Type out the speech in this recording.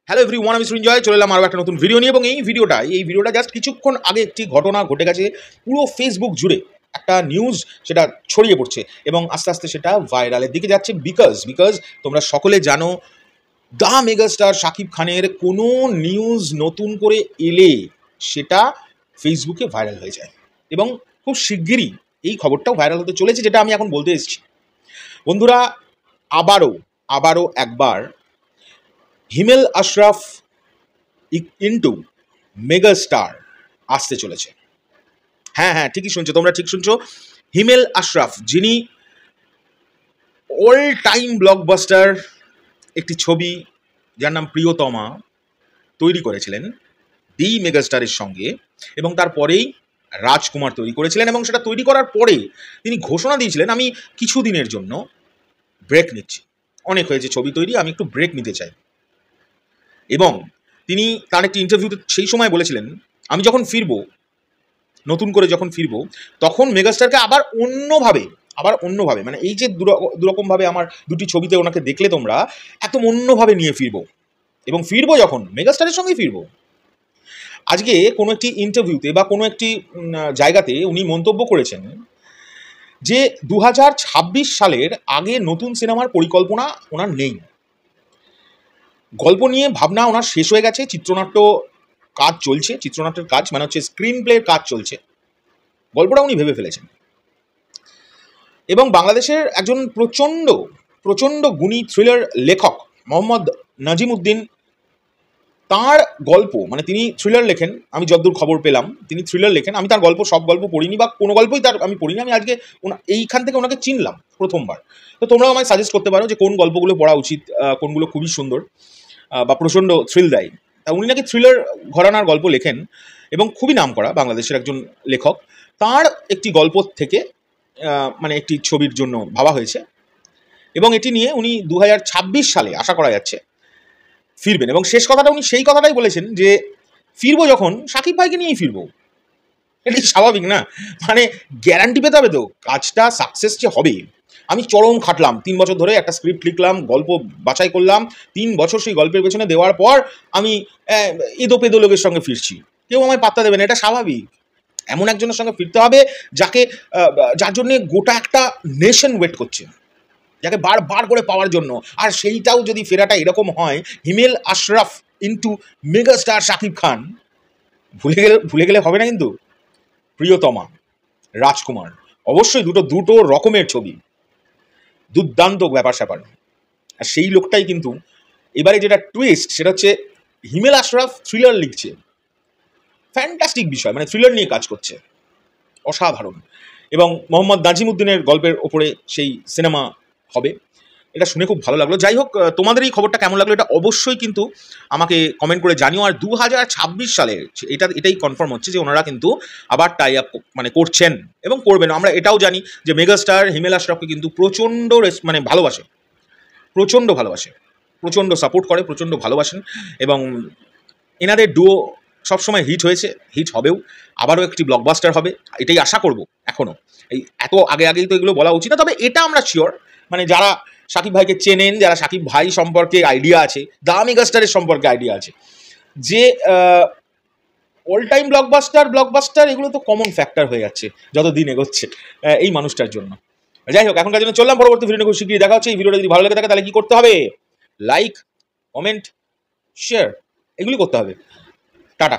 Hello everyone, আমি সৃঞ্জয় চলে এলাম আরও একটা নতুন ভিডিও নিয়ে। এবং এই ভিডিওটা জাস্ট কিছুক্ষণ আগে একটি ঘটনা ঘটে গেছে পুরো ফেসবুক জুড়ে। একটা নিউজ সেটা ছড়িয়ে পড়ছে এবং আস্তে আস্তে সেটা ভাইরালের দিকে যাচ্ছে। বিকজ তোমরা সকলে জানো, দ্য মেগাস্টার শাকিব খানের কোনো নিউজ নতুন করে এলে সেটা ফেসবুকে ভাইরাল হয়ে যায় এবং খুব শিগগিরই এই খবরটাও ভাইরাল হতে চলেছে, যেটা আমি এখন বলতে এসেছি। বন্ধুরা, আবারও একবার হিমেল আশরাফ ইন্টু মেগাস্টার আসতে চলেছে। হ্যাঁ, ঠিকই শুনছো, তোমরা ঠিক শুনছো। হিমেল আশরাফ, যিনি অল টাইম ব্লকবাস্টার একটি ছবি যার নাম প্রিয়তমা তৈরি করেছিলেন দি মেগাস্টারের সঙ্গে, এবং তারপরেই রাজকুমার তৈরি করেছিলেন, এবং সেটা তৈরি করার পরে তিনি ঘোষণা দিয়েছিলেন, আমি কিছু দিনের জন্য ব্রেক নিচ্ছি, অনেক হয়েছে ছবি তৈরি, আমি একটু ব্রেক নিতে চাই। এবং তিনি তার একটি ইন্টারভিউতে সেই সময় বলেছিলেন, আমি যখন ফিরবো, নতুন করে যখন ফিরবো, তখন মেগাস্টারকে আবার অন্যভাবে মানে এই যে দুরকমভাবে আমার দুটি ছবিতে ওনাকে দেখলে তোমরা, একদম অন্যভাবে নিয়ে ফিরবো, এবং ফিরবো যখন মেগাস্টারের সঙ্গেই ফিরবো। আজকে কোনো একটি ইন্টারভিউতে বা কোনো একটি জায়গাতে উনি মন্তব্য করেছেন যে 2026 সালের আগে নতুন সিনেমার পরিকল্পনা ওনার নেই। গল্প নিয়ে ভাবনা ওনার শেষ হয়ে গেছে, চিত্রনাট্যের কাজ মানে হচ্ছে স্ক্রিন প্লের কাজ চলছে, গল্পটা উনি ভেবে ফেলেছেন। এবং বাংলাদেশের একজন প্রচণ্ড গুণী থ্রিলার লেখক মোহাম্মদ নাজিমুদ্দিন, তার গল্প মানে তিনি থ্রিলার লেখেন, আমি যতদূর খবর পেলাম তিনি থ্রিলার লেখেন। আমি তার সব গল্প পড়িনি বা কোনো গল্পই আমি পড়িনি। আমি আজকে এইখান থেকে ওনাকে চিনলাম প্রথমবার। তো তোমরাও আমায় সাজেস্ট করতে পারো যে কোন গল্পগুলো পড়া উচিত, কোনগুলো খুবই সুন্দর বা প্রচণ্ড থ্রিল দেয়। তা উনি নাকি থ্রিলার ঘরানার গল্প লেখেন এবং খুবই নামকরা বাংলাদেশের একজন লেখক। তার একটি গল্প থেকে মানে একটি ছবির জন্য ভাবা হয়েছে, এবং এটি নিয়ে উনি 2026 সালে আশা করা যাচ্ছে ফিরবেন। এবং শেষ কথাটা উনি সেই কথাটাই বলেছেন যে ফিরবো যখন শাকিব ভাইকে নিয়েই ফিরবো। এটি স্বাভাবিক না? মানে গ্যারান্টি পেতে হবে তো কাজটা সাকসেস যে হবে। আমি চরম খাটলাম, 3 বছর ধরে একটা স্ক্রিপ্ট লিখলাম, গল্প বাছাই করলাম, 3 বছর সেই গল্পের পেছনে দেওয়ার পর আমি এদো লোকের সঙ্গে ফিরছি, কেউ আমায় পাত্তা দেবে না, এটা স্বাভাবিক। এমন একজনের সঙ্গে ফিরতে হবে যার জন্যে গোটা একটা নেশন ওয়েট করছে, যাকে বার করে পাওয়ার জন্য। আর সেইটাও যদি ফেরাটা এরকম হয়, হিমেল আশরাফ ইন্টু মেগাস্টার শাকিব খান, ভুলে গেলে হবে না কিন্তু। প্রিয়তমা, রাজকুমার, অবশ্যই দুটো রকমের ছবি, দুর্দান্ত ব্যাপার স্যাপার। আর সেই লোকটাই কিন্তু এবারে যেটা টুইস্ট, সেটা হচ্ছে হিমেল আশরাফ থ্রিলার লিখছে। ফ্যান্টাস্টিক বিষয়, মানে থ্রিলার নিয়ে কাজ করছে, অসাধারণ। এবং মোহাম্মদ নাজিমুদ্দিনের গল্পের ওপরে সেই সিনেমা হবে, এটা শুনে খুব ভালো লাগলো। যাই হোক, তোমাদের এই খবরটা কেমন লাগলো এটা অবশ্যই কিন্তু আমাকে কমেন্ট করে জানিও। আর 2026 সালে এটাই কনফার্ম হচ্ছে যে ওনারা কিন্তু আবার টাই আপ মানে করছেন এবং করবেন। আমরা এটাও জানি যে মেগাস্টার হিমেল আশরাফকে কিন্তু প্রচণ্ড ভালোবাসে, প্রচণ্ড সাপোর্ট করে, প্রচণ্ড ভালোবাসেন। এবং এনাদের ডুও সবসময় হিট হয়েছে, হিট হবেও, আবারও একটি ব্লকবাস্টার হবে, এটাই আশা করব। এখনও এই এত আগেই তো এগুলো বলা উচিত না, তবে এটা আমরা শিওর, মানে যারা শাকিব ভাইকে চেনেন, যারা শাকিব ভাই সম্পর্কে আইডিয়া আছে, দ্য মেগাস্টারের সম্পর্কে আইডিয়া আছে, যে অল টাইম ব্লকবাস্টার এগুলো তো কমন ফ্যাক্টর হয়ে যাচ্ছে যত দিন এগোচ্ছে এই মানুষটার জন্য। যাই হোক, এখনকার জন্য চললাম, পরবর্তী ভিডিও খুব শীঘ্রই দেখা হচ্ছে। এই ভিডিওটা যদি ভালো লাগে থাকে তাহলে কি করতে হবে? লাইক, কমেন্ট, শেয়ার, এগুলি করতে হবে। টাটা।